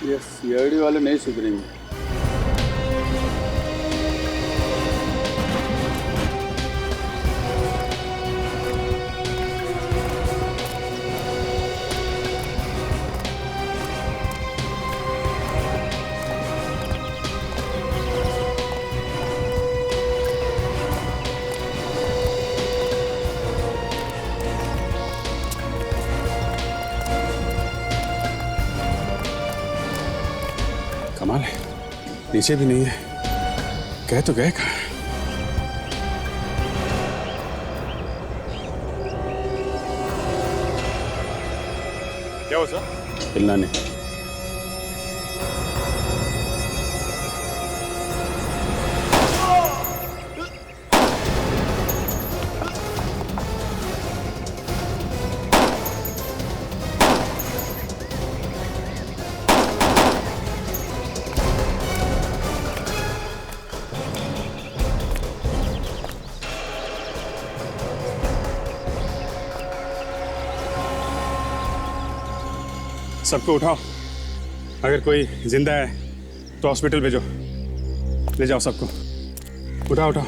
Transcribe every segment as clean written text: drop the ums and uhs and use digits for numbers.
ये सीआईडी वाले नहीं सुधरेंगे। कमाल है, नीचे भी नहीं है। कह तो गए कहाँ? क्या हुआ सर? हिलना नहीं। सबको उठाओ, अगर कोई जिंदा है तो हॉस्पिटल भेजो। ले जाओ सबको, उठाओ उठाओ।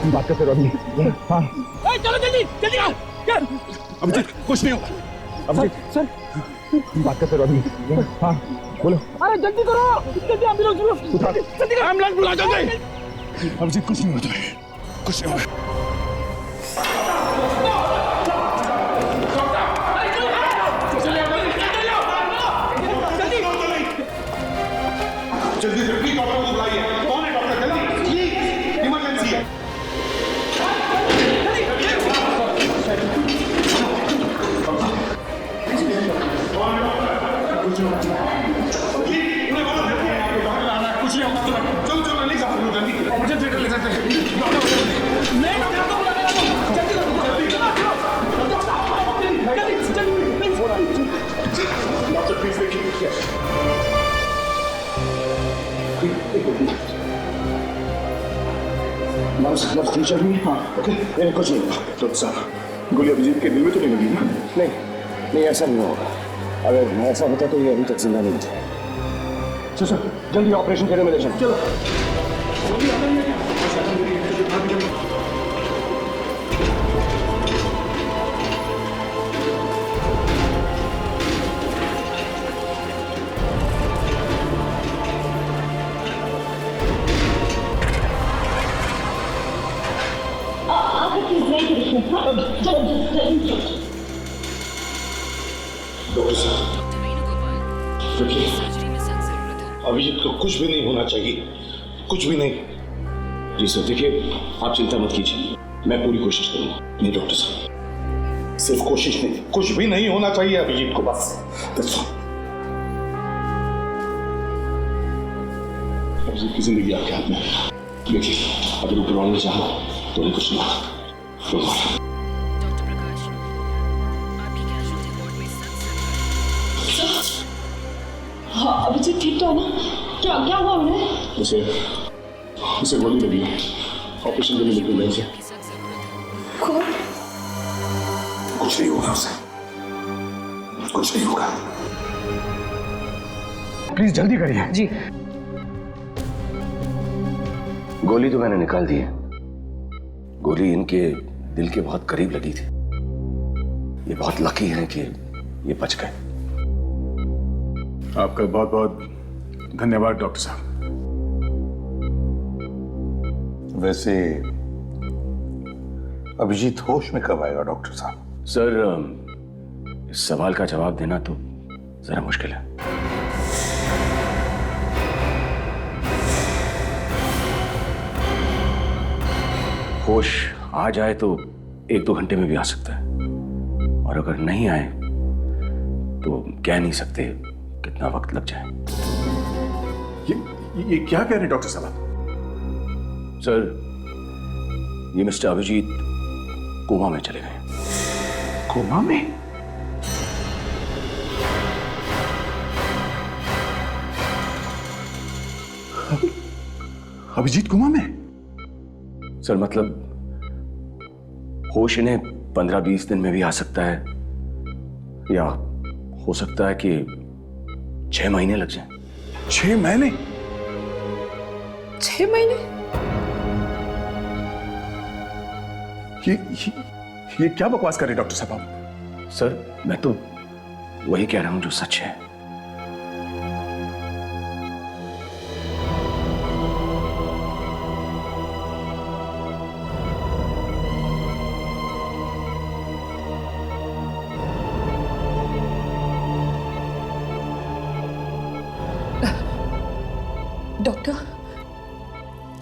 बात करते रहो अभी। हाँ चलो जल्दी जल्दी आओ। अभिजीत, कुछ नहीं होगा। अभिजीत सर, बात करते रहो अभी। हाँ बोलो। अरे जल्दी करो, जल्दी एम्बुलेंस बुलाओ। जल्दी करो, एम्बुलेंस बुलाओ जल्दी। अभिजीत, कुछ नहीं होगा, कुछ नहीं होगा। जल्दी जल्दी डॉक्टर को बुलाइए। कौन है डॉक्टर? जल्दी प्लीज, इमरजेंसी है। कुछ नहीं होगा, चलो चलो नहीं जा जल्दी अर्जेंट ट्रीटमेंट ले सकते हैं। डॉक्टर प्लीज देखिए। बस टीचर भी। हाँ ओके, कुछ नहीं होगा। डॉक्टर साहब, गोली अभिजीत के दिल में तो नहीं लगी ना? नहीं नहीं, ऐसा नहीं होगा। अगर ऐसा होता तो ये अभी तक जिंदा नहीं थे। सर जल्दी ऑपरेशन थिएटर में ले जाओ। चलो डॉक्टर साहब देखिए, अभिजीत को कुछ भी नहीं होना चाहिए, कुछ भी नहीं। जी सर, देखिए आप चिंता मत कीजिए, मैं पूरी कोशिश करूंगा। नहीं डॉक्टर साहब, सिर्फ कोशिश नहीं, कुछ भी नहीं होना चाहिए अभिजीत को, बस। अभिजीत की जिंदगी आपके हाथ में है। देखिए अगर ऊपर वाले ने चाहा तो उन्हें कुछ नहीं होगा। अभिजीत ठीक तो है ना? क्या क्या हुआ उन्हें? उसे गोली लगी है, ऑपरेशन के लिए निकल रही है। कौन? कुछ नहीं होगा उसे, कुछ नहीं होगा। प्लीज जल्दी करिए। जी गोली तो मैंने निकाल दी है। गोली इनके दिल के बहुत करीब लगी थी। ये बहुत लकी है कि ये बच गए। आपका बहुत बहुत धन्यवाद डॉक्टर साहब। वैसे अभिजीत होश में कब आएगा डॉक्टर साहब? सर, इस सवाल का जवाब देना तो जरा मुश्किल है। होश आ जाए तो 1-2 घंटे में भी आ सकता है, और अगर नहीं आए तो कह नहीं सकते कितना वक्त लग जाए। ये क्या कह रहे हैं डॉक्टर साहब? सर, ये मिस्टर अभिजीत कोमा में चले गए। कोमा में? अभिजीत कोमा में? सर मतलब होश इन्हें 15-20 दिन में भी आ सकता है, या हो सकता है कि 6 महीने लग जाएं। 6 महीने? 6 महीने? ये क्या बकवास कर रहे डॉक्टर साहब आप? सर मैं तो वही कह रहा हूं जो सच है। डॉक्टर,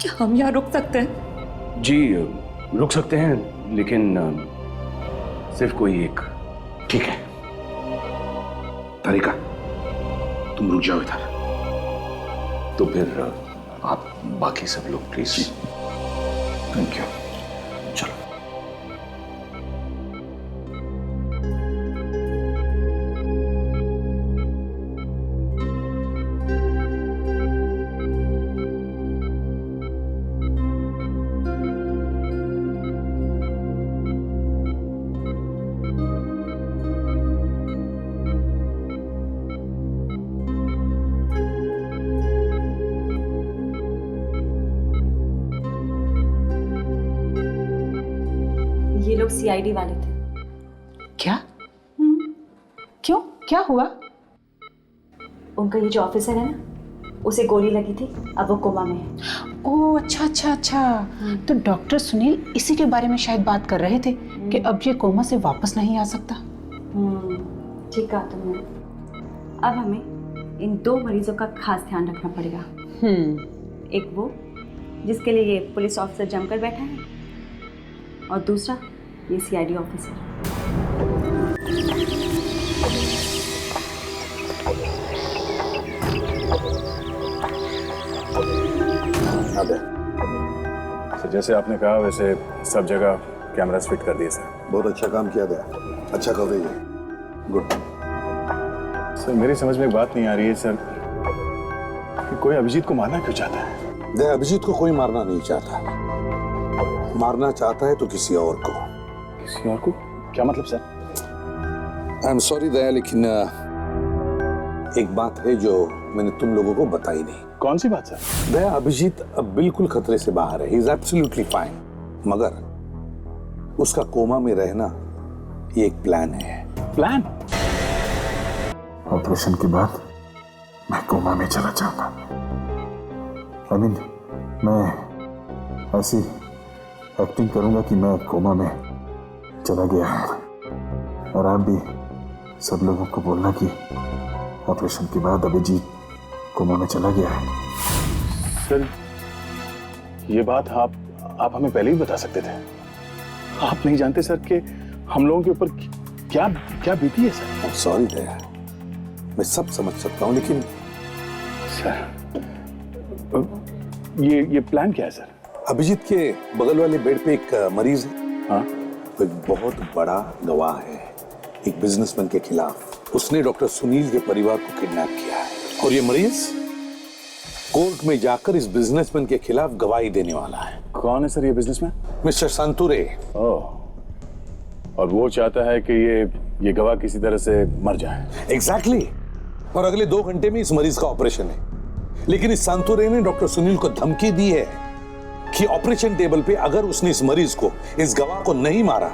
क्या हम यहाँ रुक सकते हैं? जी रुक सकते हैं, लेकिन सिर्फ कोई एक। ठीक है तारिका, तुम रुक जाओ इधर। तो फिर आप बाकी सब लोग प्लीज। Thank you. चलो। ये लोग सीआईडी वाले थे। क्या? क्यों, क्या हुआ? उनका ये जो ऑफिसर है ना, उसे गोली लगी थी, अब वो कोमा में है। ओह अच्छा अच्छा अच्छा, तो डॉक्टर सुनील इसी के बारे में शायद बात कर रहे थे कि अब ये कोमा से वापस नहीं आ सकता। ठीक कहा तुमने। अब हमें इन 2 मरीजों का खास ध्यान रखना पड़ेगा। एक वो जिसके लिए ये पुलिस ऑफिसर जमकर बैठा है, और दूसरा ये सीआईडी ऑफिसर। तो जैसे आपने कहा वैसे सब जगह कैमरास फिट कर दिए सर। बहुत अच्छा काम किया गया, अच्छा कवरेज है। गुड। सर मेरी समझ में एक बात नहीं आ रही है सर कि कोई अभिजीत को मारना क्यों चाहता है? दया, अभिजीत को कोई मारना नहीं चाहता। मारना चाहता है तो किसी और को। किसी और को? क्या मतलब सर? आई एम सॉरी दया, लेकिन एक बात है जो मैंने तुम लोगों को बताई नहीं। कौन सी बात सर? दया, अभिजीत अब बिल्कुल खतरे से बाहर है। ही इज एब्सोल्युटली फाइन, मगर उसका कोमा में रहना ये एक प्लान है। प्लान? ऑपरेशन के बाद मैं कोमा में चला जाऊंगा। मैं ऐसी एक्टिंग करूंगा कि मैं कोमा में चला गया हूं, और आप भी सब लोगों को बोलना कि ऑपरेशन के बाद अभिजीत कोमा में चला गया है। सर ये बात आप हमें पहले ही बता सकते थे। आप नहीं जानते सर कि हम लोगों के ऊपर क्या क्या बीती है सर। सॉरी दया, मैं सब समझ सकता हूं, लेकिन सर ये प्लान क्या है सर? अभिजीत के बगल वाले बेड पे एक मरीज है। हाँ? वो एक बहुत बड़ा गवाह है एक बिजनेसमैन के खिलाफ। उसने डॉक्टर सुनील के परिवार को किडनैप किया है, और ये मरीज कोर्ट में जाकर इस बिजनेसमैन के खिलाफ गवाही देने वाला है। कौन है सर ये बिजनेसमैन? मिस्टर संतुरे। और वो चाहता है कि ये गवाह किसी तरह से मर जाए। एग्जैक्टली। और अगले 2 घंटे में इस मरीज का ऑपरेशन है, लेकिन इस संतुरे ने डॉक्टर सुनील को धमकी दी है कि ऑपरेशन टेबल पे अगर उसने इस मरीज को, इस गवाह को नहीं मारा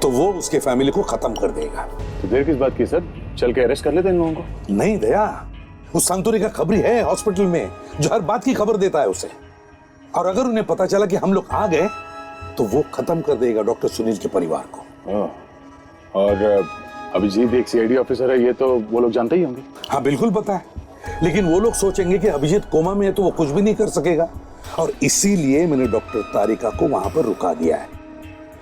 तो वो उसके फैमिली को खत्म कर देगा। तो देर किस बात की सर? चल के अरेस्ट कर लेते हैं इन लोगों को। नहीं दया, उस संतुरी का खबरी है हॉस्पिटल में जो हर बात की खबर देता है उसे, और अगर उन्हें पता चला कि हम लोग आ गए तो वो खत्म कर देगा डॉक्टर सुनील के परिवार को। और अभिजीत एक सीआईडी ऑफिसर है, ये तो वो लोग जानते ही होंगे। हाँ बिल्कुल पता है, लेकिन वो लोग सोचेंगे कि अभिजीत कोमा में है तो वो कुछ भी नहीं कर सकेगा, और इसीलिए मैंने डॉक्टर तारिका को वहां पर रुका दिया है।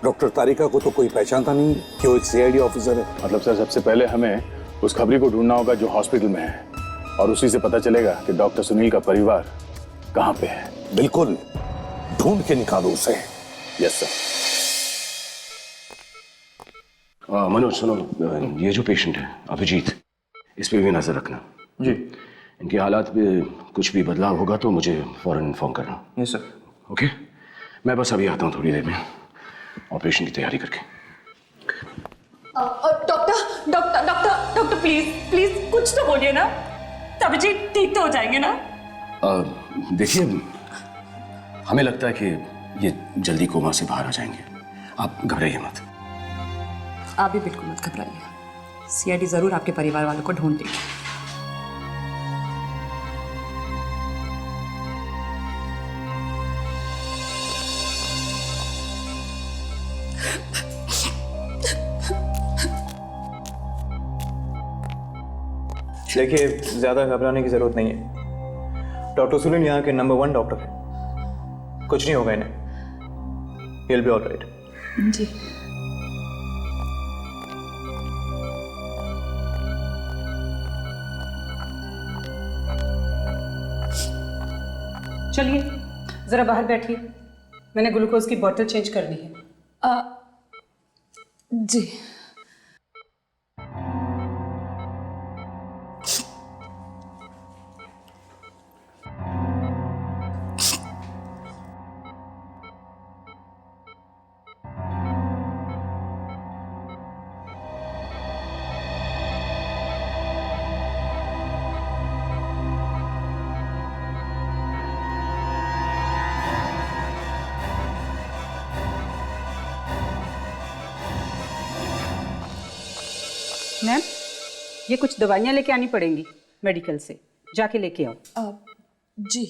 डॉक्टर तारिका को तो कोई पहचानता नहीं कि वो एक सीआईडी ऑफिसर है। मतलब सर सबसे पहले हमें उस खबरी को ढूंढना होगा जो हॉस्पिटल में है, और उसी से पता चलेगा कि डॉक्टर सुनील का परिवार कहाँ पे है। बिल्कुल, ढूंढ के निकालो उसे। Yes sir. मनोज सुनो, ये जो पेशेंट है अभिजीत, इस पे भी नजर रखना जी। इनके हालात में कुछ भी बदलाव होगा तो मुझे फौरन इन्फॉर्म करना। Yes sir. ओके, मैं बस अभी आता हूँ थोड़ी देर में ऑपरेशन की तैयारी करके। Doctor doctor doctor doctor please please कुछ तो बोलिए ना, अभिजीत ठीक तो हो जाएंगे ना? देखिए, हमें लगता है कि ये जल्दी कोमा से बाहर आ जाएंगे, आप घबराइए मत। आप भी बिल्कुल मत घबराइए, सीआईडी जरूर आपके परिवार वालों को ढूंढ देगी। देखिए, ज्यादा घबराने की जरूरत नहीं है। डॉक्टर सुनील यहाँ के नंबर 1 डॉक्टर है, कुछ नहीं होगा इन्हें। He'll be all right. जी। चलिए जरा बाहर बैठिए, मैंने ग्लूकोज की बोतल चेंज करनी है। जी। मैम, ये कुछ दवाइयाँ लेके आनी पड़ेंगी मेडिकल से, जाके लेके आओ। जी।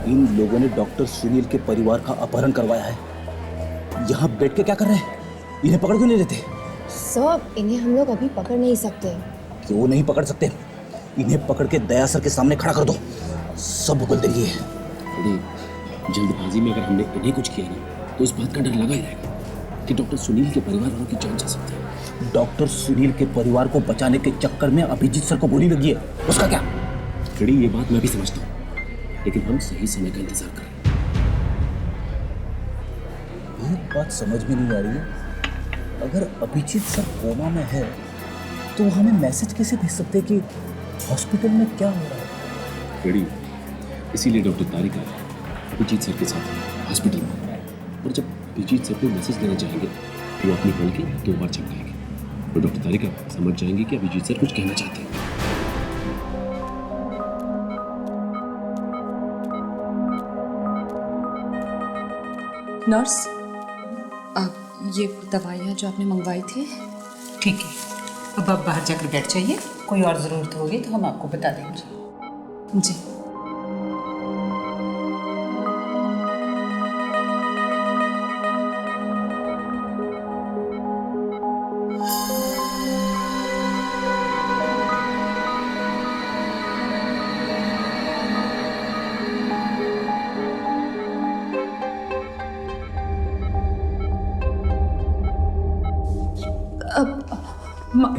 इन लोगों ने डॉक्टर सुनील के परिवार का अपहरण करवाया है। यहाँ बैठ के क्या कर रहे हैं? इन्हें पकड़ क्यों नहीं लेते? सर, इन्हें हम लोग अभी पकड़ नहीं सकते। क्यों नहीं पकड़ सकते? इन्हें पकड़ के दया सर के सामने खड़ा कर दो, सब उगल देंगे। जल्दबाजी में अगर हमने इन्हें कुछ किया ना तो इस बात का डर लगा ही रहेगा कि डॉक्टर सुनील के परिवार वालों की जान जा सकती है। डॉक्टर सुनील के परिवार को बचाने के चक्कर में अभिजीत सर को गोली लगी है, उसका क्या? ये बात मैं भी समझता हूँ, लेकिन हम सही समय का इंतजार कर रहे हैं। एक बात समझ में नहीं आ रही है, अगर अभिजीत सर कोमा में है तो वो हमें मैसेज कैसे भेज सकते हैं कि हॉस्पिटल में क्या हो रहा है? इसीलिए डॉक्टर तारिका अभिजीत सर के साथ हॉस्पिटल में, और जब अभिजीत सर को मैसेज देना चाहेंगे तो वो अपनी कॉल के 2 बार चमकाएंगे, तो डॉक्टर तारिका समझ जाएंगे कि अभिजीत सर कुछ कहना चाहते हैं। नर्स, ये दवाइयाँ जो आपने मंगवाई थी। ठीक है, अब आप बाहर जाकर बैठ जाइए, कोई और ज़रूरत होगी तो हम आपको बता देंगे। जी।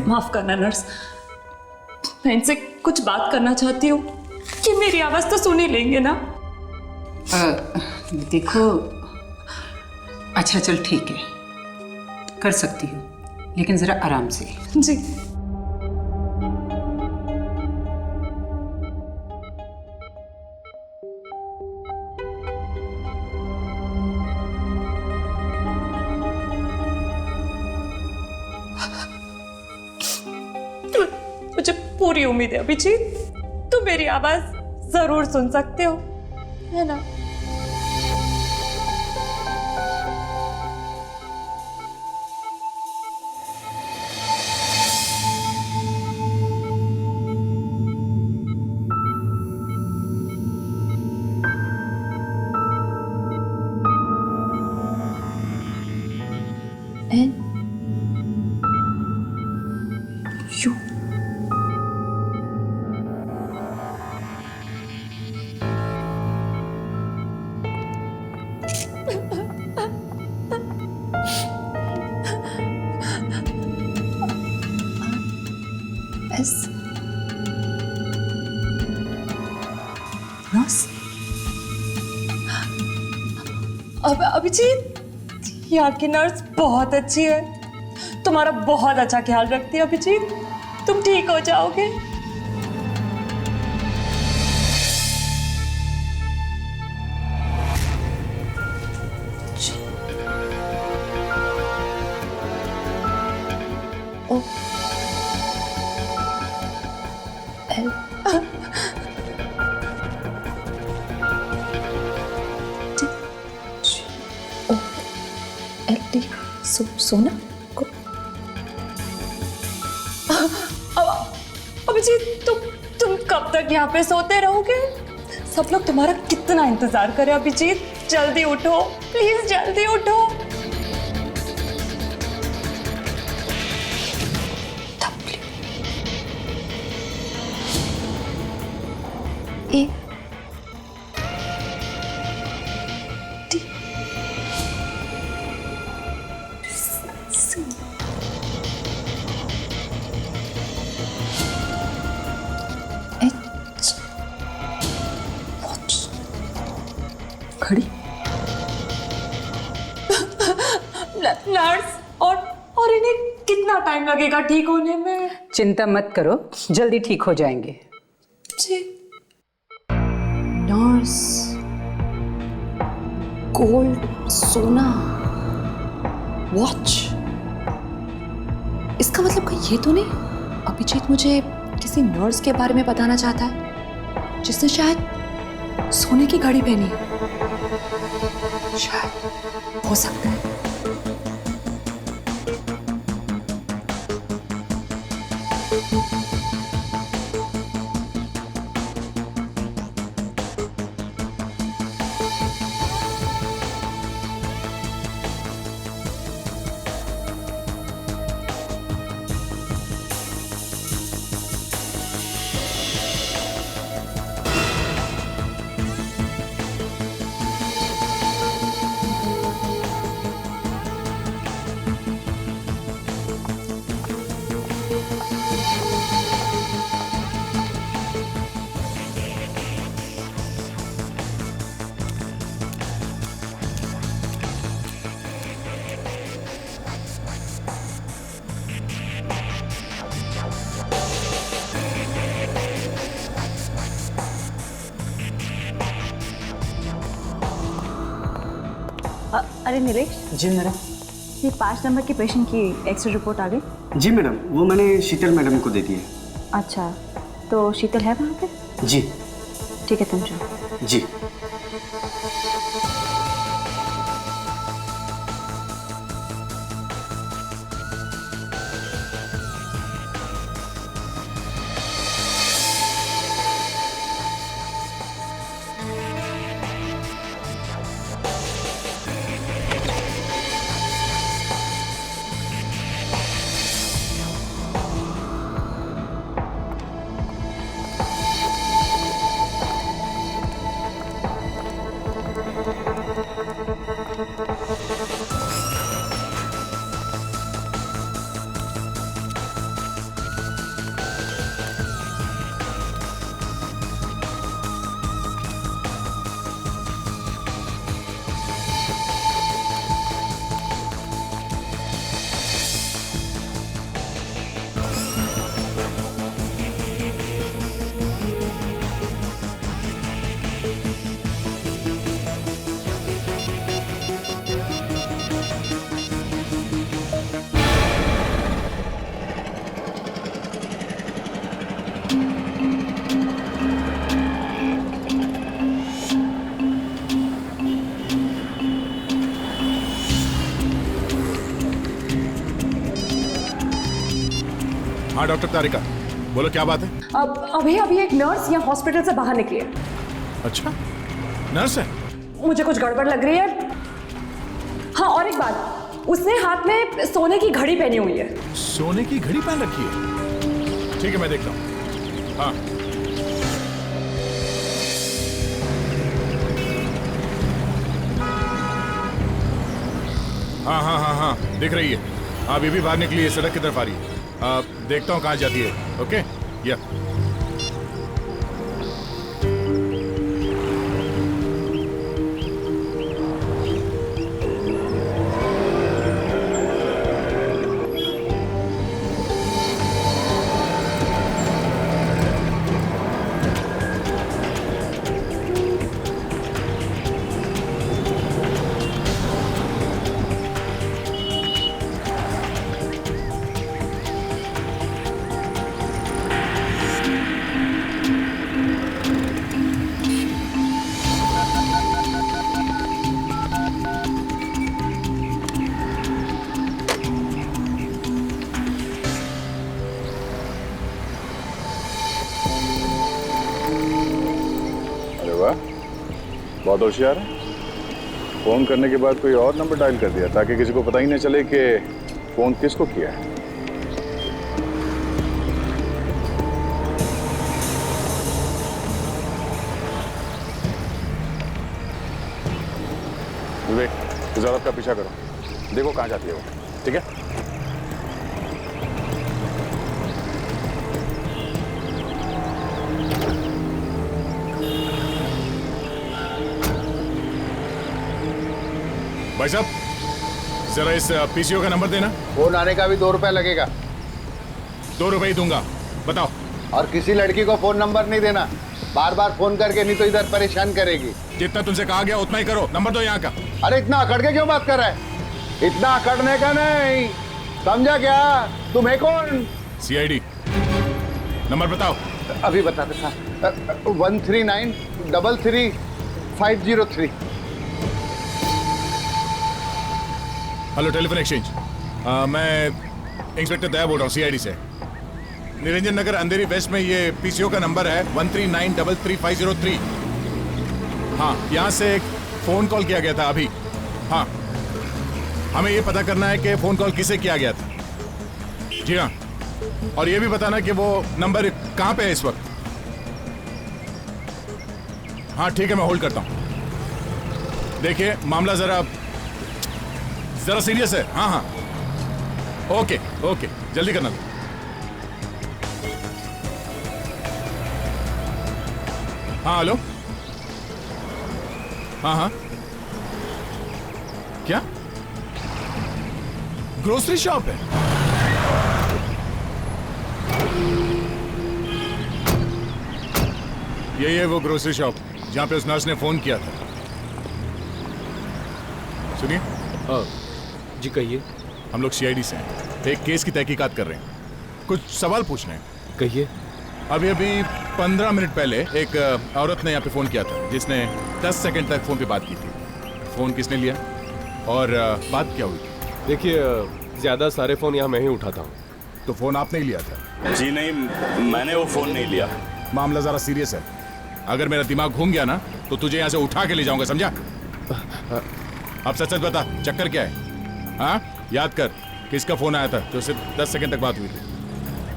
माफ करना नर्स, मैं इनसे कुछ बात करना चाहती हूँ कि मेरी आवाज तो सुन ही लेंगे ना। देखो, अच्छा चल ठीक है, कर सकती हूँ, लेकिन जरा आराम से। जी। मुझे पूरी उम्मीद है अभिजीत, तुम मेरी आवाज जरूर सुन सकते हो, है ना? U S nurse. अब अभिजीत, यहाँ की नर्स बहुत अच्छी है, तुम्हारा बहुत अच्छा ख्याल रखती है अभिजीत, तुम ठीक हो जाओगे। O L O L D सोना को। अभिजीत, तुम कब तक यहाँ पे सोते रहोगे? सब लोग तुम्हारा कितना इंतजार करे अभिजीत, जल्दी उठो प्लीज, जल्दी उठो। A D C H watch घड़ी। नर्स, और इन्हें कितना टाइम लगेगा ठीक होने में? चिंता मत करो, जल्दी ठीक हो जाएंगे। जी। नर्स, गोल्ड, सोना, वॉच, इसका मतलब कहीं ये तो नहीं अभिजीत मुझे किसी नर्स के बारे में बताना चाहता है जिसने शायद सोने की घड़ी पहनी है? शायद हो सकता है। अरे नीलेश। जी मैडम। ये 5 नंबर की पेशेंट की एक्सरे रिपोर्ट आ गई? जी मैडम, वो मैंने शीतल मैडम को दे दी है। अच्छा, तो शीतल है वहाँ पे? जी ठीक है, तुम जाओ। जी। हाँ डॉक्टर तारिका, बोलो क्या बात है? अब अभी एक नर्स यहाँ हॉस्पिटल से बाहर निकली है। अच्छा, नर्स है? मुझे कुछ गड़बड़ लग रही है। हाँ, और एक बात, उसने हाथ में सोने की घड़ी पहनी हुई है। सोने की घड़ी पहन रखी है? ठीक है, मैं देखता हूँ। हाँ हाँ हाँ हाँ हाँ, दिख रही है। अभी भी बाहर निकली है, सड़क की तरफ आ रही है। देखता हूँ कहाँ जाती है। ओके, या बहुत होशियार है। फोन करने के बाद कोई और नंबर डायल कर दिया ताकि किसी को पता ही नहीं चले कि फोन किसको किया है। विवेक, इस औरत का पीछा करो, देखो कहाँ जाती है वो। ठीक है? भाई साहब, जरा इस पीसीओ का नंबर देना। फोन आने का भी 2 रुपए लगेगा। 2 रुपए ही दूंगा, बताओ। और किसी लड़की को फोन नंबर नहीं देना, बार बार फोन करके, नहीं तो इधर परेशान करेगी। जितना तुमसे कहा गया उतना ही करो। नंबर दो यहाँ का। अरे इतना अकड़ के क्यों बात कर रहा है? इतना अकड़ने का नहीं, समझा क्या? तुम है कौन? सीआईडी। नंबर बताओ। अभी बताते साहब। 139333503। Hello, telephone exchange. मैं इंस्पेक्टर दया बोल रहा हूँ, सीआईडी से। निरंजन नगर अंधेरी वेस्ट में ये पीसीओ का नंबर है 139333503। हाँ, यहाँ से एक फोन कॉल किया गया था अभी। हाँ, हमें ये पता करना है कि फोन कॉल किसे किया गया था। जी हाँ, और ये भी बताना कि वो नंबर कहाँ पे है इस वक्त। हाँ ठीक है, मैं होल्ड करता हूँ। देखिए, मामला जरा सीरियस है। हाँ हाँ, ओके ओके, जल्दी करना। हाँ हेलो। हाँ हाँ, क्या ग्रोसरी शॉप है? यही है वो ग्रोसरी शॉप जहां पे उस नर्स ने फोन किया था। सुनिए। जी कहिए। हम लोग सीआईडी से हैं, एक केस की तहकीकात कर रहे हैं, कुछ सवाल पूछने हैं। कहिए। अभी 15 मिनट पहले एक औरत ने यहाँ पे फोन किया था, जिसने 10 सेकंड तक फोन पे बात की थी। फोन किसने लिया और बात क्या हुई? देखिए, ज्यादा सारे फोन यहाँ मैं ही उठाता हूँ। तो फोन आपने ही लिया था? जी नहीं, मैंने वो फोन नहीं लिया। मामला जरा सीरियस है, अगर मेरा दिमाग घूम गया ना तो तुझे यहाँ से उठा के ले जाऊंगा, समझा? अब सच सच बता, चक्कर क्या है? हाँ, याद कर किसका फोन आया था जो सिर्फ 10 सेकंड तक बात हुई थी?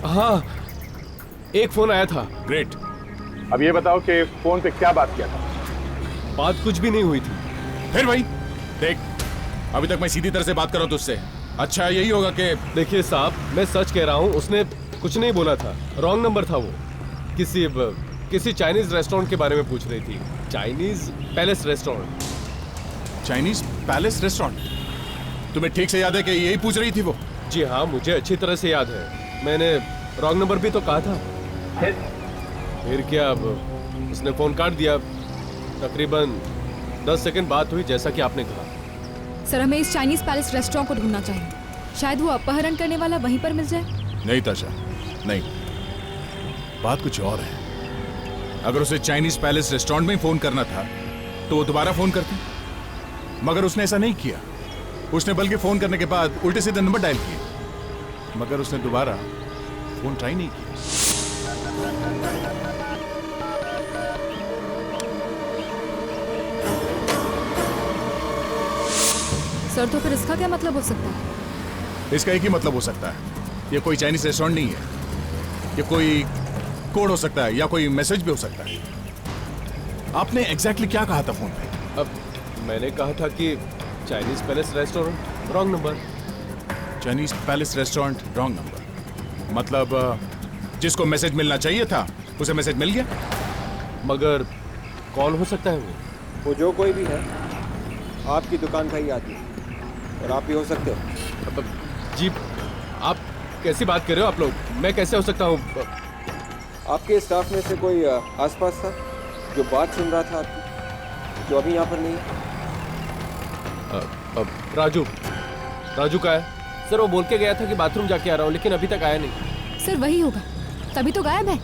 हाँ, एक फोन आया था। ग्रेट। अब ये बताओ कि फोन पे क्या बात किया था? बात कुछ भी नहीं हुई थी। फिर भाई देख, अभी तक मैं सीधी तरह से बात कर रहा हूँ तुझसे। अच्छा यही होगा कि देखिए साहब, मैं सच कह रहा हूँ, उसने कुछ नहीं बोला था, रॉन्ग नंबर था वो। किसी चाइनीज रेस्टोरेंट के बारे में पूछ रही थी। Chinese palace restaurant. Chinese palace restaurant? तुम्हें ठीक से याद है कि यही पूछ रही थी वो? जी हाँ, मुझे अच्छी तरह से याद है। मैंने रॉन्ग नंबर भी तो कहा था। फिर क्या, अब उसने फोन काट दिया। तकरीबन 10 सेकंड बात हुई, जैसा कि आपने कहा। सर, हमें इस चाइनीज पैलेस रेस्टोरेंट को ढूंढना चाहिए। शायद वो अपहरण करने वाला वहीं पर मिल जाए। नहीं ताशा, नहीं, बात कुछ और है। अगर उसे चाइनीज पैलेस रेस्टोरेंट में फोन करना था तो वो दोबारा फोन करती, मगर उसने ऐसा नहीं किया। उसने बल्कि फोन करने के बाद उल्टे सीधे नंबर डायल किए, मगर उसने दोबारा फोन ट्राई नहीं किया? सर तो फिर इसका क्या मतलब हो सकता है? इसका एक ही मतलब हो सकता है, ये कोई चाइनीज रेस्टोरेंट नहीं है। ये कोई कोड हो सकता है या कोई मैसेज भी हो सकता है। आपने एग्जैक्टली क्या कहा था फोन पे? अब मैंने कहा था कि Chinese palace restaurant, wrong number. Chinese palace restaurant, wrong number. मतलब जिसको मैसेज मिलना चाहिए था उसे मैसेज मिल गया, मगर कौन हो सकता है वो जो कोई भी है, आपकी दुकान का ही आदमी, और आप भी हो सकते हो। जी, आप कैसी बात कर रहे हो आप लोग? मैं कैसे हो सकता हूँ? आपके स्टाफ में से कोई आसपास था जो बात सुन रहा था आपकी, जो अभी यहाँ पर नहीं है? राजू का है सर। वो बोल के गया था कि बाथरूम जाके आ रहा हूँ, लेकिन अभी तक आया नहीं। सर वही होगा, तभी तो गायब है।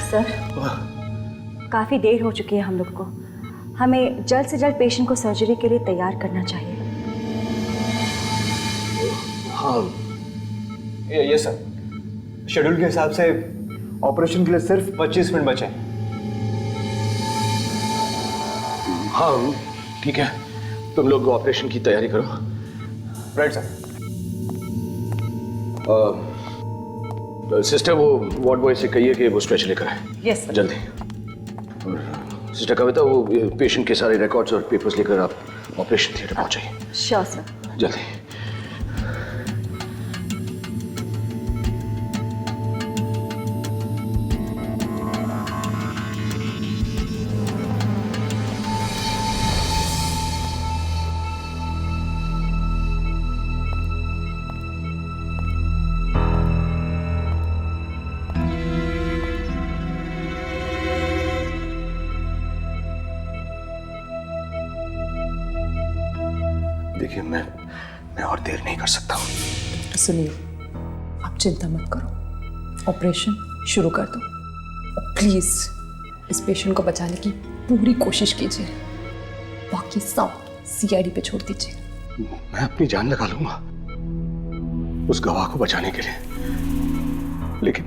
सर, काफ़ी देर हो चुकी है हम लोग को। हमें जल्द से जल्द पेशेंट को सर्जरी के लिए तैयार करना चाहिए। हाँ ये सर, शेड्यूल के हिसाब से ऑपरेशन के लिए सिर्फ 25 मिनट बचे हैं। हाँ ठीक है, तुम लोग ऑपरेशन की तैयारी करो। Right sir. सिस्टर, वो वार्ड बॉय से कहिए कि वो स्ट्रेचर लेकर आए। Yes sir. जल्दी। सिस्टर कविता, वो पेशेंट के सारे रिकॉर्ड्स और पेपर्स लेकर आप ऑपरेशन थिएटर पहुंचाइए। Sure sir. जल्दी। देखिए, मैं और देर नहीं कर सकता हूँ। डॉक्टर सुनील, आप चिंता मत करो, ऑपरेशन शुरू कर दो। और प्लीज इस पेशेंट को बचाने की पूरी कोशिश कीजिए, बाकी सब सीआईडी पे छोड़ दीजिए। मैं अपनी जान लगा लूंगा उस गवाह को बचाने के लिए, लेकिन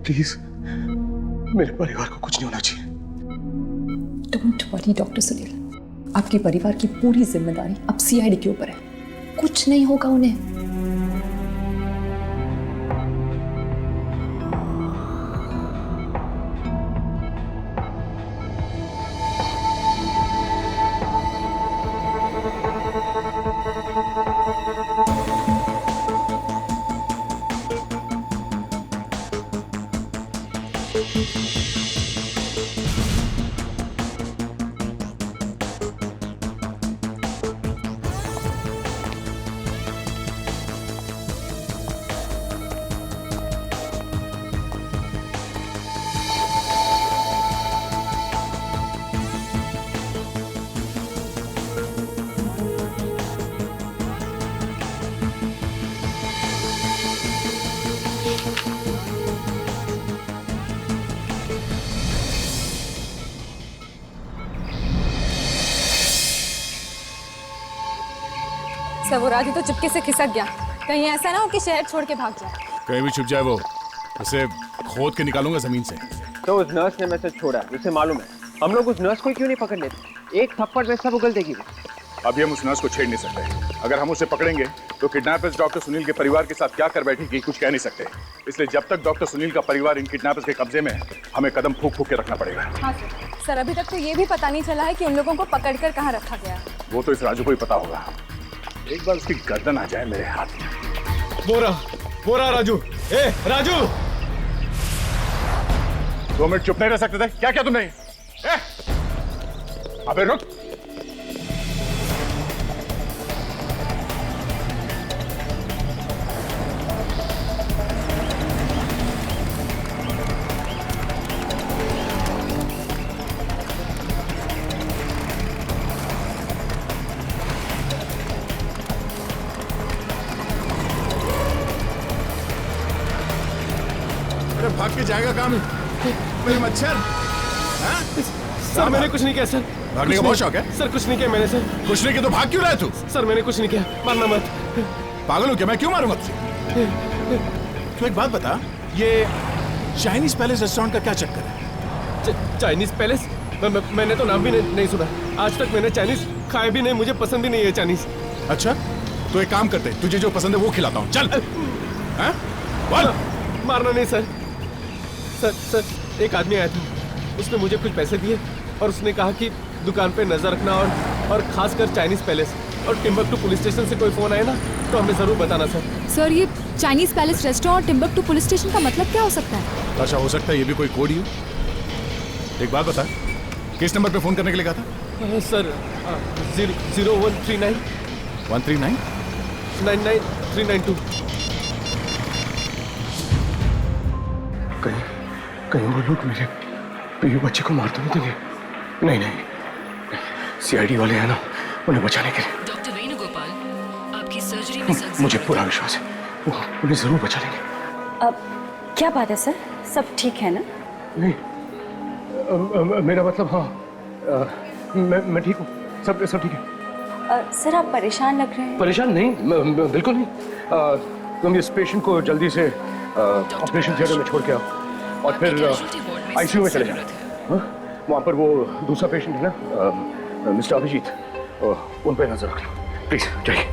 प्लीज मेरे परिवार को कुछ नहीं होना चाहिए। डोंट वरी डॉक्टर सुनील, आपके परिवार की पूरी जिम्मेदारी अब सीआईडी के ऊपर है। कुछ नहीं होगा उन्हें। सर, वो राजू तो चुपके से खिसक गया। कहीं ऐसा ना हो कि शहर छोड़ के भाग जाए। कहीं भी छुप जाए वो, उसे खोद के निकालूंगा जमीन से। तो उस नर्स ने मैसेज छोड़ा, उसे मालूम है। हम लोग उस नर्स को क्यों नहीं पकड़ लेते? एक थप्पड़ में सब उगल देगी वो। अभी हम उस नर्स को छेड़ नहीं सकते। अगर हम उसे पकड़ेंगे तो किडनैपर्स डॉक्टर सुनील के परिवार के साथ क्या कर बैठेगी कुछ कह नहीं सकते। इसलिए जब तक डॉक्टर सुनील का परिवार इन किडनैपर्स के कब्जे में है, हमें कदम फूंक फूंक के रखना पड़ेगा। हाँ सर, अभी तक तो ये भी पता नहीं चला है कि उन लोगों को पकड़कर कहाँ रखा गया। वो तो इस राजू को ही पता होगा। एक बार उसकी गर्दन आ जाए मेरे हाथ में। बोरा राजू, ए राजू! 2 मिनट चुप नहीं रह सकते थे? क्या क्या तुमने? अबे रुक! अरे भाग के जाएगा काम मेरे मच्छर। सर मैंने कुछ नहीं किया सर। भागने का बहुत शौक है? सर कुछ नहीं किया मैंने सर। कुछ नहीं किया तो भाग क्यों रहा है तू? सर मैंने कुछ नहीं किया, मारना मत। पागल हो क्या? मैं क्यों मारूंगा तुझे? तू एक बात बता, ये चाइनीज पैलेस रेस्टोरेंट का क्या चक्कर है? Chinese palace? मैंने तो नाम भी नहीं सुना। आज तक मैंने चाइनीज खाए भी नहीं, मुझे पसंद ही नहीं है चाइनीज। अच्छा तो एक काम करते, तुझे जो पसंद है वो खिलाता हूँ, चल। हैं? बोल। मारना नहीं सर। सर एक आदमी आया था, उसने मुझे कुछ पैसे दिए और उसने कहा कि दुकान पे नजर रखना और खासकर चाइनीज पैलेस और टिम्बकटू पुलिस स्टेशन से कोई फोन आए ना तो हमें जरूर बताना सर। सर ये चाइनीज पैलेस रेस्टोरेंट और टिम्बकटू पुलिस स्टेशन का मतलब क्या हो सकता है? अच्छा हो सकता है ये भी कोई कोड ही हो। एक बात बता, किस नंबर पे फोन करने के लिए कहा था? सर 0139 139 99392। कहीं वो लोग मेरे पीयू बच्चे को मार तो नहीं देंगे? नहीं, सीआईडी वाले हैं ना, उन्हें बचाने के लिए। डॉक्टर वेणुगोपाल, आपकी सर्जरी में मुझे पूरा विश्वास है, वो उन्हें जरूर बचा लेंगे। अब क्या बात है सर, सब ठीक है ना? नहीं, मेरा मतलब हाँ, मैं ठीक हूँ, सब ठीक है। सर आप परेशान लग रहे हैं। परेशान नहीं, बिल्कुल नहीं। तुम इस पेशेंट को जल्दी से ऑपरेशन थिएटर में छोड़ के आओ और फिर आईसीयू में चले जाओ। वहाँ पर वो दूसरा पेशेंट है ना, मिस्टर अभिजीत, उन पर नजर रख लो प्लीज। जाइए।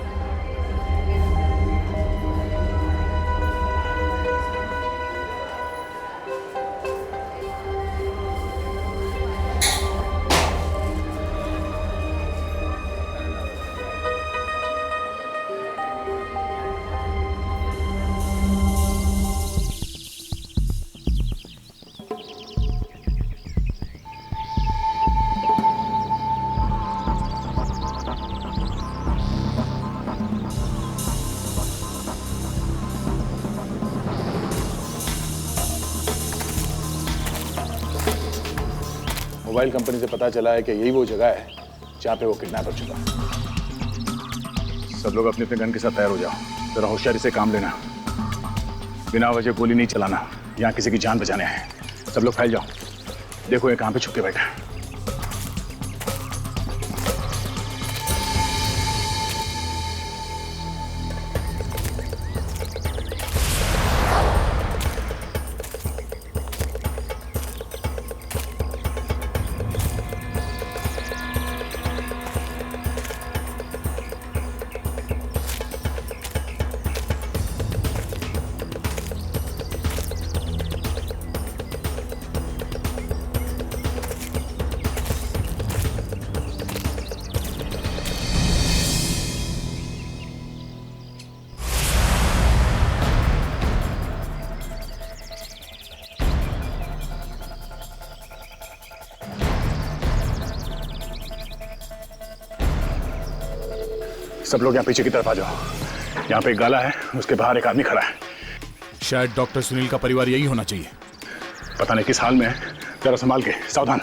मोबाइल कंपनी से पता चला है कि यही वो जगह है जहाँ पे वो किडनैपर छुपा। सब लोग अपने अपने गन के साथ तैयार हो जाओ। जरा होशियारी से काम लेना, बिना वजह गोली नहीं चलाना। यहाँ किसी की जान बचाने आए। सब लोग फैल जाओ, देखो ये कहाँ पे छुप के बैठा है। सब लोग यहाँ पीछे की तरफ आ जाओ। यहाँ पे एक गाला है, उसके बाहर एक आदमी खड़ा है। शायद डॉक्टर सुनील का परिवार यही होना चाहिए। पता नहीं किस हाल में है, जरा संभाल के, सावधान।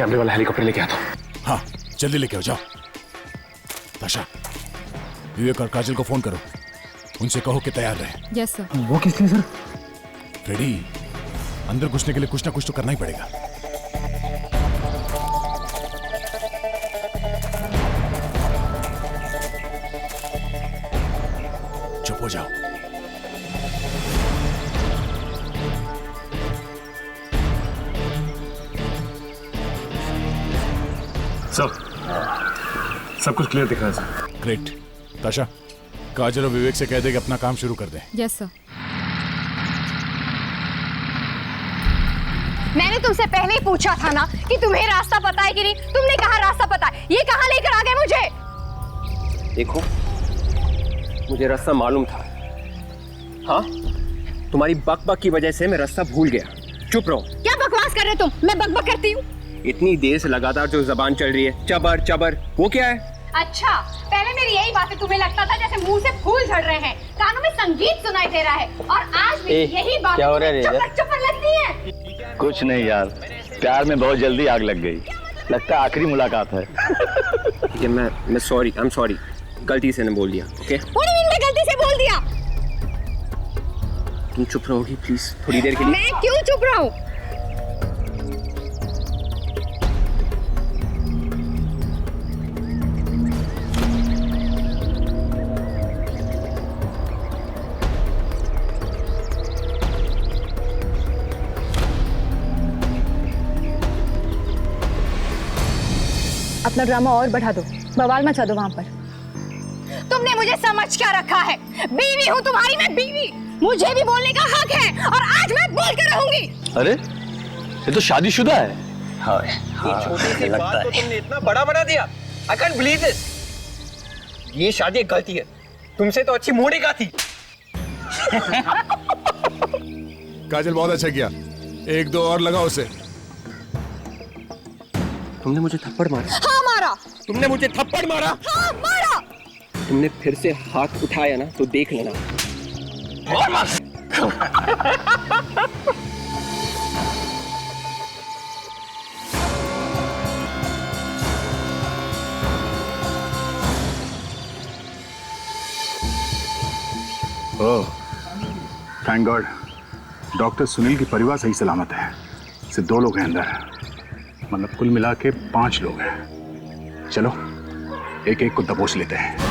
कैमरे वाला हेलीकॉप्टर लेके आता हूँ। हाँ जल्दी लेके आओ, जाओ। ताशा, विवेक और काजल को फोन करो, उनसे कहो कि तैयार रहे। Yes sir. वो किस लिए सर? फ्रेडी, अंदर घुसने के लिए कुछ ना कुछ तो करना ही पड़ेगा। चुप हो जाओ। सब कुछ क्लियर दिख रहा है सर। ग्रेट। ताशा, काजल और विवेक से कह दे कि अपना काम शुरू कर दें। Yes sir. मैंने तुमसे पहले ही पूछा था ना कि तुम्हें रास्ता पता है कि नहीं। तुमने कहा रास्ता पता है, ये कहाँ लेकर आ गए मुझे? देखो, मुझे रास्ता मालूम था। हाँ, तुम्हारी बकबक की वजह से मैं रास्ता भूल गया। चुप रहो। क्या बकवास कर रहे तुम? मैं बकबक करती हूँ? इतनी देर से लगातार जो जबान चल रही है, चबर चबर, वो क्या है? अच्छा, पहले मेरी यही बात है, तुम्हें लगता था जैसे मुंह से फूल झड़ रहे हैं, कानों में संगीत सुनाई दे रहा है, और आज भी यही बात क्या हो रहा है? चपर चपर लगती है। कुछ नहीं यार, प्यार में बहुत जल्दी आग लग गई। लगता है आखिरी मुलाकात है। ठीक है, मैं सॉरी, आई एम सॉरी, गलती से ने बोल दिया। ओके? मैं गलती से बोल दिया? तुम चुप रहोगी प्लीज थोड़ी देर के लिए? मैं क्यों चुप रहा हूँ? अपना ड्रामा और बढ़ा दो, बवाल मचा दो वहां पर। तुमने मुझे समझ क्या रखा है? बीवी हूँ तुम्हारी, मैं बीवी। मुझे भी बोलने का हक है, और आज मैं बोल कर रहूंगी। अरे ये तो शादीशुदा है। हाँ, छोटी सी बात को तुमने इतना बड़ा बना दिया। I can't believe this। ये शादी एक गलती है, तुमसे तो अच्छी मोड़ी का थी। काजल बहुत अच्छा किया, एक दो और लगाओ उसे। तुमने मुझे थप्पड़ मारा? हाँ मारा। तुमने मुझे थप्पड़ मारा? हाँ मारा। तुमने फिर से हाथ उठाया ना तो देख लेना। और मार। ओह, थैंक गॉड, डॉक्टर सुनील की परिवार सही सलामत है। सिर्फ 2 लोग हैं अंदर, मतलब कुल मिला के 5 लोग हैं। चलो एक एक को दबोच लेते हैं।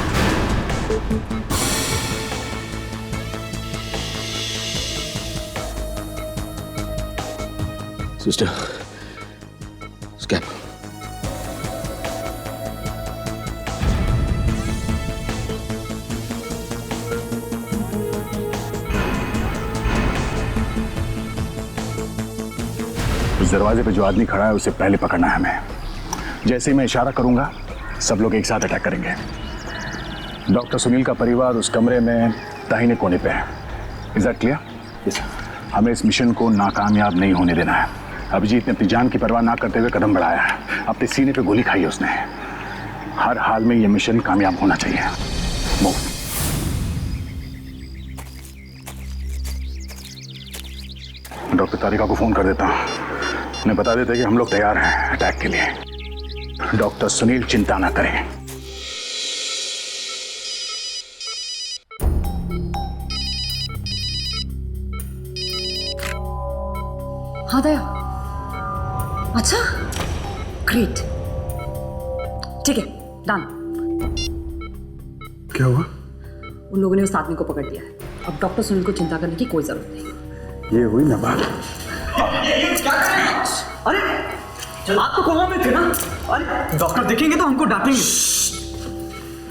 सिस्टर, स्कैप। उस दरवाजे पे जो आदमी खड़ा है उसे पहले पकड़ना है हमें। जैसे ही मैं इशारा करूंगा सब लोग एक साथ अटैक करेंगे। डॉक्टर सुनील का परिवार उस कमरे में दाहिने कोने पे है। Is that clear? Yes sir. हमें इस मिशन को नाकामयाब नहीं होने देना है। अभिजीत ने अपनी जान की परवाह ना करते हुए कदम बढ़ाया है। अपने सीने पे गोली खाई है उसने। हर हाल में ये मिशन कामयाब होना चाहिए। मूव। डॉक्टर तारिका को फोन कर देता हूँ, उन्हें बता देते कि हम लोग तैयार हैं अटैक के लिए। डॉक्टर सुनील चिंता ना करें। हाँ दया, अच्छा, ग्रेट, ठीक है, डन। क्या हुआ? उन लोगों ने उस आदमी को पकड़ लिया है। अब डॉक्टर सुनील को चिंता करने की कोई जरूरत नहीं। ये हुई ना बात। अरे आप तो कोमा में थे ना? अरे डॉक्टर देखेंगे तो हमको डांटेंगे।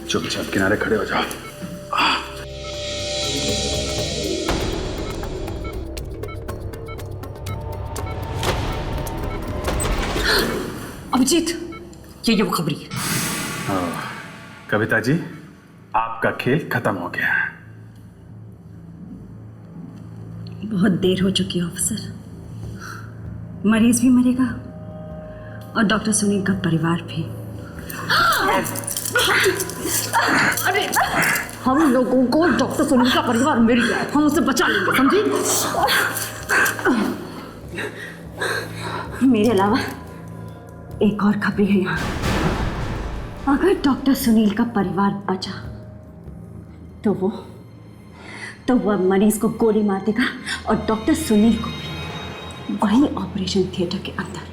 चुपचाप किनारे खड़े हो जाओ। अभिजीत, ये वो खबरी है। कविता जी, आपका खेल खत्म हो गया। बहुत देर हो चुकी है ऑफिसर। मरीज भी मरेगा और डॉक्टर सुनील का परिवार भी। अरे हम लोगों को डॉक्टर सुनील का परिवार मिल गया, हम उसे बचा लेंगे, समझी? मेरे अलावा एक और खबरी है यहाँ। अगर डॉक्टर सुनील का परिवार बचा तो वो मरीज को गोली मार देगा और डॉक्टर सुनील को भी वही ऑपरेशन थिएटर के अंदर।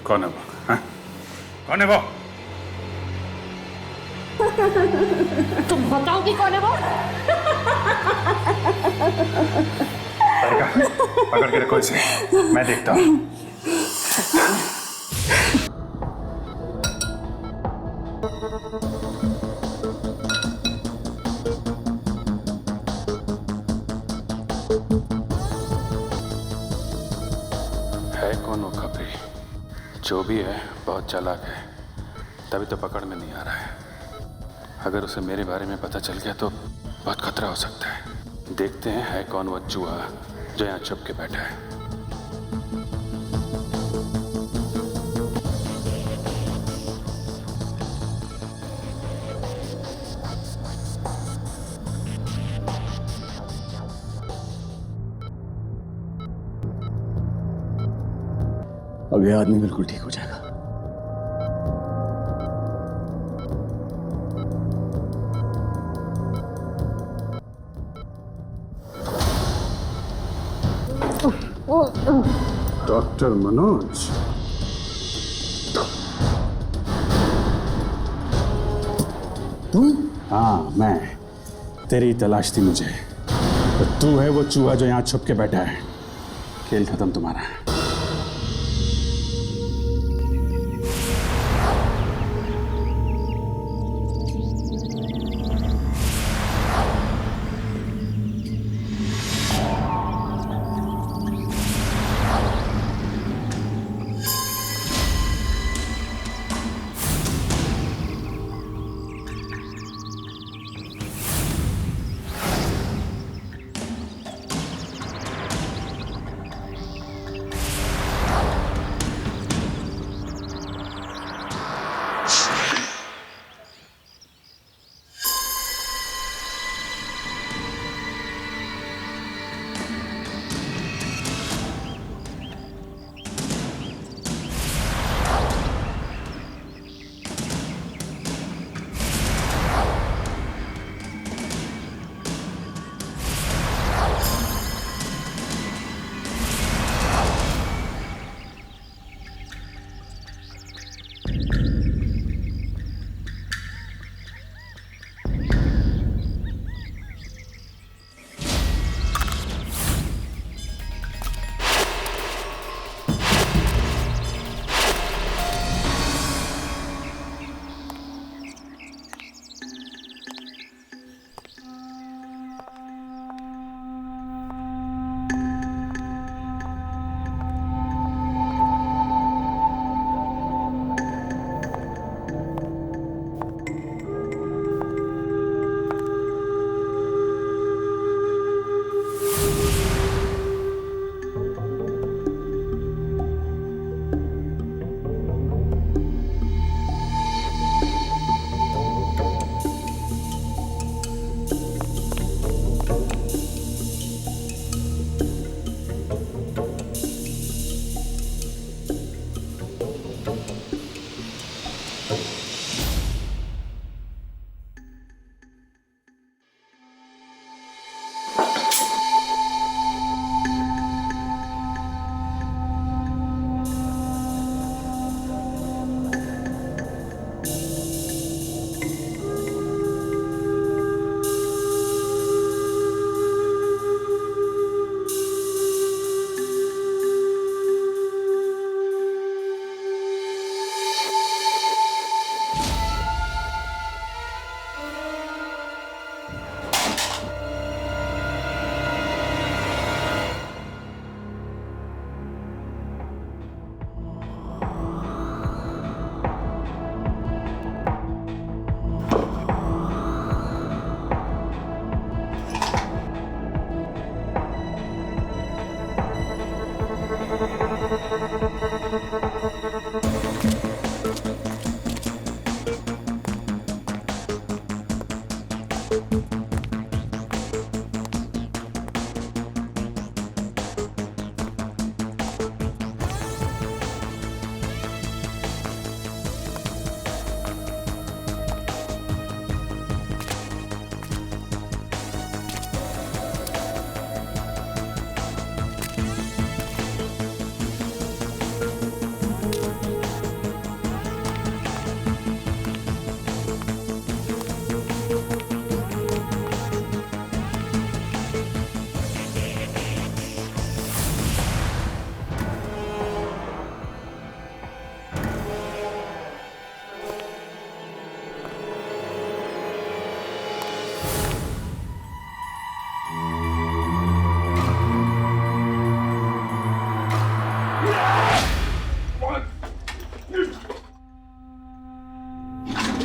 कौन है वो? हाँ? कौन है वो? तुम बताओगी कौन है वो? पकड़ के रखो इसे, मैं देखता हूँ। है कौन वो खबरी? जो भी है बहुत चालाक है, तभी तो पकड़ में नहीं आ रहा है। अगर उसे मेरे बारे में पता चल गया तो बहुत खतरा हो सकता है। देखते हैं है कौन वो चूहा जो यहाँ छुप के बैठा है। अब यह आदमी बिल्कुल ठीक हो जाएगा। डॉक्टर मनोज, तुम? हाँ, मैं। तेरी तलाश थी मुझे। तो तू है वो चूहा जो यहाँ छुप के बैठा है। खेल खत्म तुम्हारा।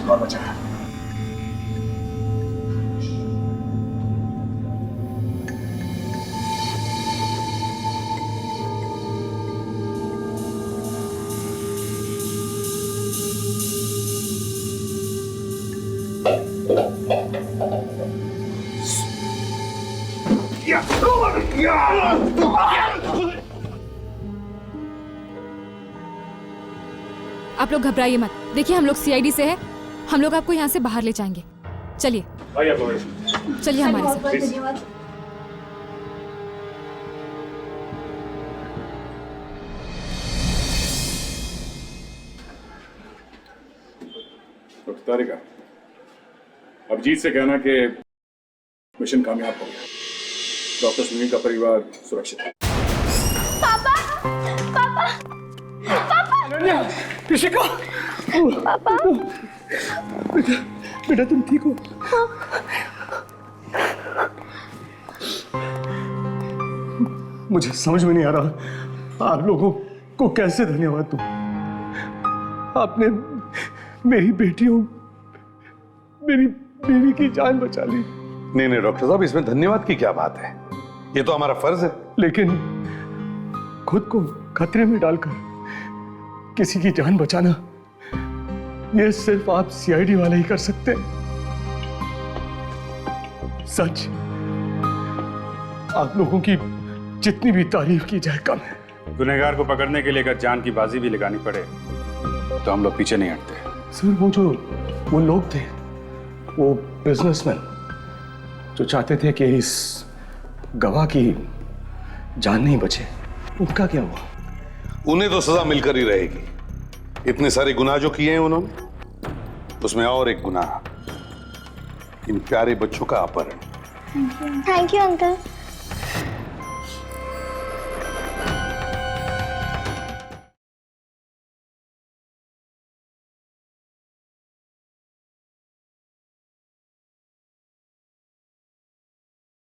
बहुत अच्छा है। आप लोग घबराइए मत। देखिए हम लोग सीआईडी से हैं, हम लोग आपको यहाँ से बाहर ले जाएंगे। चलिए चलिए हमारे साथ। धन्यवाद। डॉक्टर तारिका, अभिजीत से कहना कि मिशन कामयाब हो गया। डॉक्टर सुनील का परिवार सुरक्षित है। पापा पापा पापा अनन्या, ऋषिका, पापा बेटा तुम ठीक हो? मुझे समझ में नहीं आ रहा आप लोगों को कैसे धन्यवाद दूं। आपने मेरी बेटियों, मेरी बीवी की जान बचा ली। नहीं नहीं डॉक्टर साहब, इसमें धन्यवाद की क्या बात है, ये तो हमारा फर्ज है। लेकिन खुद को खतरे में डालकर किसी की जान बचाना, ये सिर्फ आप सीआईडी वाले ही कर सकते हैं। सच, आप लोगों की जितनी भी तारीफ की जाए कम है। गुनहगार को पकड़ने के लिए अगर जान की बाजी भी लगानी पड़े तो हम लोग पीछे नहीं हटते। सर, वो लोग थे, वो बिजनेसमैन जो चाहते थे कि इस गवाह की जान नहीं बचे, उनका क्या हुआ? उन्हें तो सजा मिलकर ही रहेगी। इतने सारे गुनाह जो किए हैं उन्होंने, उसमें और एक गुनाह, इन प्यारे बच्चों का अपहरण। Thank you uncle.